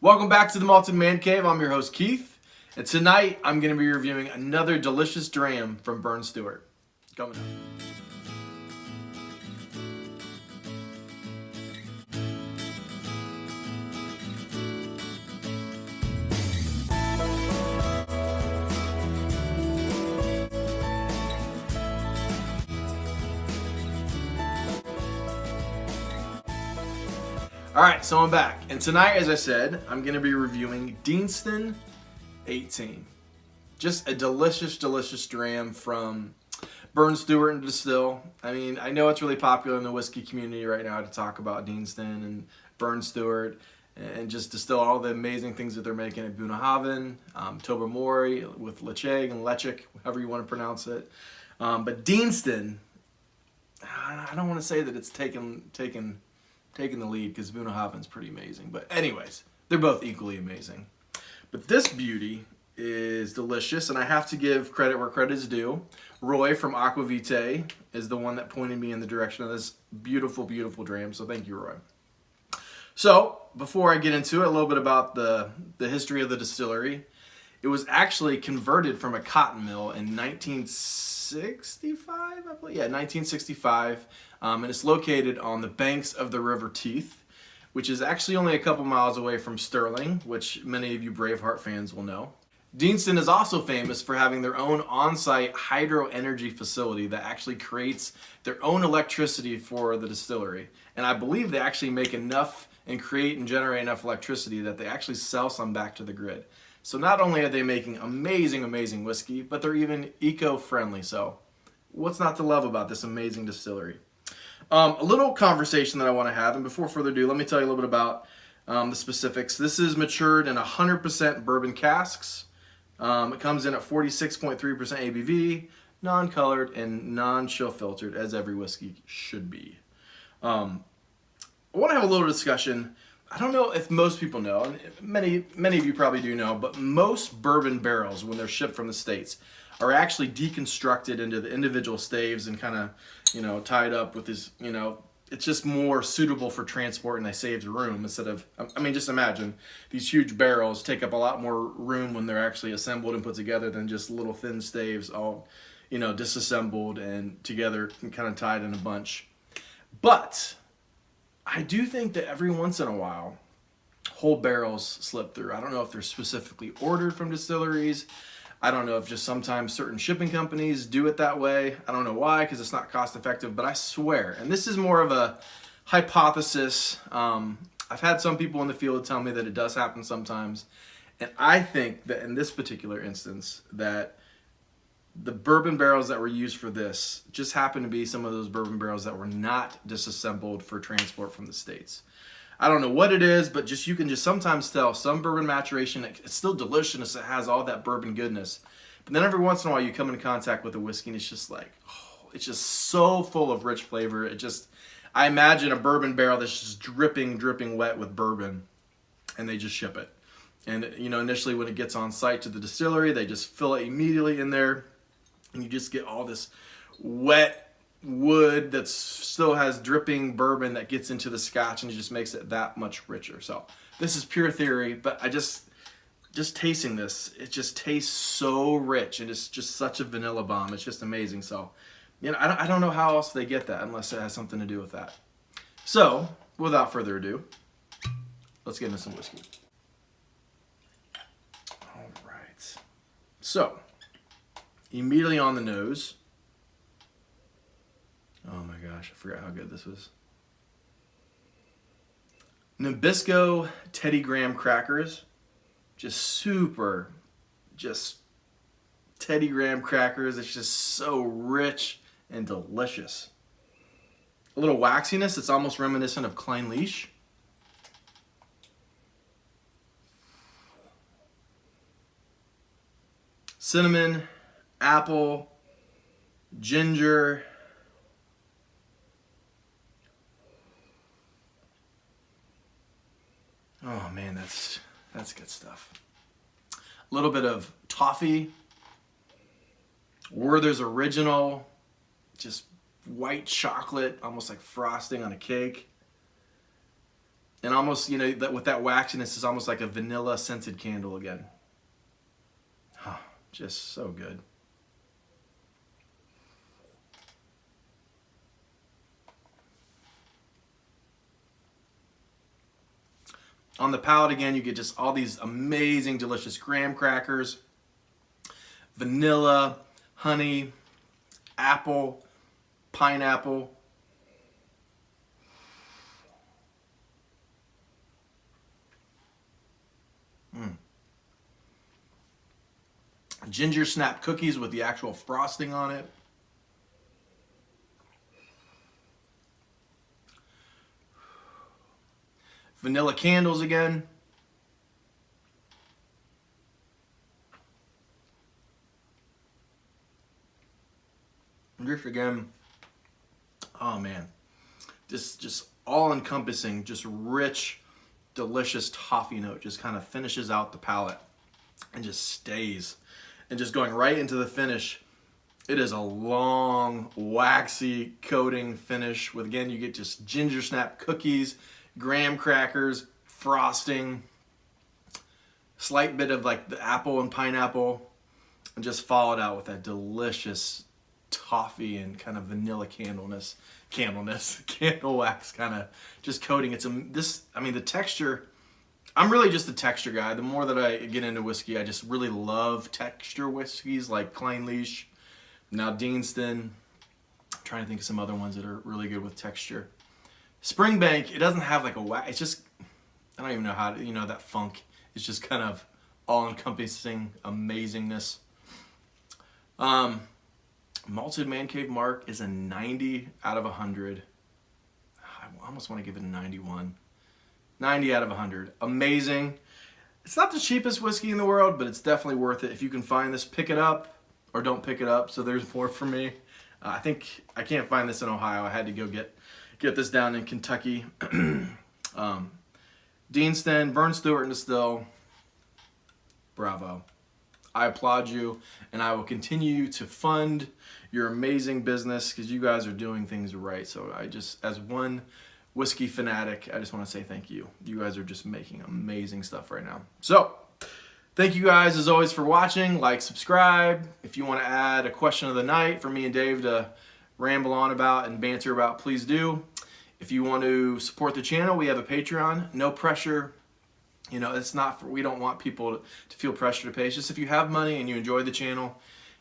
Welcome back to the Malted Man Cave. I'm your host Keith, and tonight I'm going to be reviewing another delicious dram from Burn Stewart. Coming up. Alright, so I'm back, and tonight, as I said, I'm going to be reviewing Deanston 18. Just a delicious, delicious dram from Burn Stewart and Distill. I mean, I know it's really popular in the whiskey community right now to talk about Deanston and Burn Stewart and just distill all the amazing things that they're making at Bunnahabhain, Tobermory with Lecheg and Lechik, however you want to pronounce it. But Deanston, I don't want to say that it's taken the lead because Bunnahabhain's pretty amazing. But anyways, they're both equally amazing. But this beauty is delicious, and I have to give credit where credit is due. Roy from Aquavitae is the one that pointed me in the direction of this beautiful, beautiful dram. So thank you, Roy. So before I get into it, a little bit about the history of the distillery. It was actually converted from a cotton mill in 1965, I believe. Yeah, 1965. And it's located on the banks of the River Teith, which is actually only a couple miles away from Stirling, which many of you Braveheart fans will know. Deanston is also famous for having their own on-site hydro energy facility that actually creates their own electricity for the distillery. And I believe they actually make enough and create and generate enough electricity that they actually sell some back to the grid. So not only are they making amazing, amazing whiskey, but they're even eco-friendly. So what's not to love about this amazing distillery? A little conversation that I want to have, and before further ado, let me tell you a little bit about the specifics. This is matured in 100% bourbon casks. It comes in at 46.3% ABV, non-colored and non-chill filtered, as every whiskey should be. I want to have a little discussion. I don't know if most people know, and many of you probably do know, but most bourbon barrels, when they're shipped from the States, are actually deconstructed into the individual staves and kind of, tied up with this, it's just more suitable for transport and they save the room instead of, just imagine these huge barrels take up a lot more room when they're actually assembled and put together than just little thin staves all, disassembled and together and kind of tied in a bunch. But I do think that every once in a while, whole barrels slip through. I don't know if they're specifically ordered from distilleries. I don't know if just sometimes certain shipping companies do it that way. I don't know why, because it's not cost effective, but I swear, and this is more of a hypothesis. I've had some people in the field tell me that it does happen sometimes. And I think that in this particular instance, that the bourbon barrels that were used for this just happen to be some of those bourbon barrels that were not disassembled for transport from the States. I don't know what it is, but you can just sometimes tell some bourbon maturation, it's still delicious, it has all that bourbon goodness. But then every once in a while you come into contact with a whiskey and it's just like, it's just so full of rich flavor. I imagine a bourbon barrel that's just dripping wet with bourbon, and they just ship it. And initially when it gets on site to the distillery, they just fill it immediately in there, and you just get all this wet wood that still has dripping bourbon that gets into the scotch, and it just makes it that much richer. So this is pure theory, but I just tasting this, it just tastes so rich, and it's just such a vanilla bomb. It's just amazing. So I don't know how else they get that unless it has something to do with that. So without further ado, let's get into some whiskey. All right, so immediately on the nose, oh my gosh, I forgot how good this was. Nabisco Teddy Graham crackers. Just Teddy Graham crackers. It's just so rich and delicious. A little waxiness. It's almost reminiscent of Klein Leash. Cinnamon, apple, ginger. Oh man, that's good stuff. A little bit of toffee, Werther's Original, just white chocolate, almost like frosting on a cake. And almost, you know, that with that waxiness is almost like a vanilla scented candle again. Just so good. On the palate again, you get just all these amazing, delicious graham crackers, vanilla, honey, apple, pineapple. Ginger snap cookies with the actual frosting on it. Vanilla candles again. Just again, oh man, just all encompassing, just rich, delicious toffee note just kind of finishes out the palate and just stays. And just going right into the finish, it is a long, waxy coating finish with, again, you get just ginger snap cookies, graham crackers, frosting, slight bit of like the apple and pineapple, and just followed out with that delicious toffee and kind of vanilla candle wax kind of just coating. It's I mean, the texture, I'm really just a texture guy. The more that I get into whiskey, I just really love texture whiskeys like Klein Leash, now Deanston. I'm trying to think of some other ones that are really good with texture. Springbank, it doesn't have like a wax. It's just, I don't even know how to, you know, that funk. It's just kind of all-encompassing amazingness. Malted Man Cave Mark is a 90 out of 100. I almost want to give it a 91. 90 out of 100. Amazing. It's not the cheapest whiskey in the world, but it's definitely worth it. If you can find this, pick it up or don't pick it up. So there's more for me. I think I can't find this in Ohio. I had to go get this down in Kentucky. Deanston, Burn Stewart and Distill. Bravo. I applaud you, and I will continue to fund your amazing business because you guys are doing things right. So I just, as one whiskey fanatic, I just want to say thank you. You guys are just making amazing stuff right now. So thank you guys as always for watching. Like, subscribe. If you want to add a question of the night for me and Dave to ramble on about and banter about, please do. If you want to support the channel, we have a Patreon. No pressure. You know, it's not for, we don't want people to feel pressure to pay. It's just if you have money and you enjoy the channel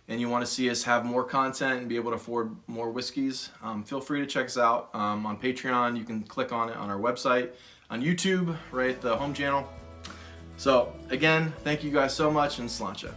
and you want to see us have more content and be able to afford more whiskeys, feel free to check us out on Patreon. You can click on it on our website, on YouTube, right, the home channel. So again, thank you guys so much, and sláinte.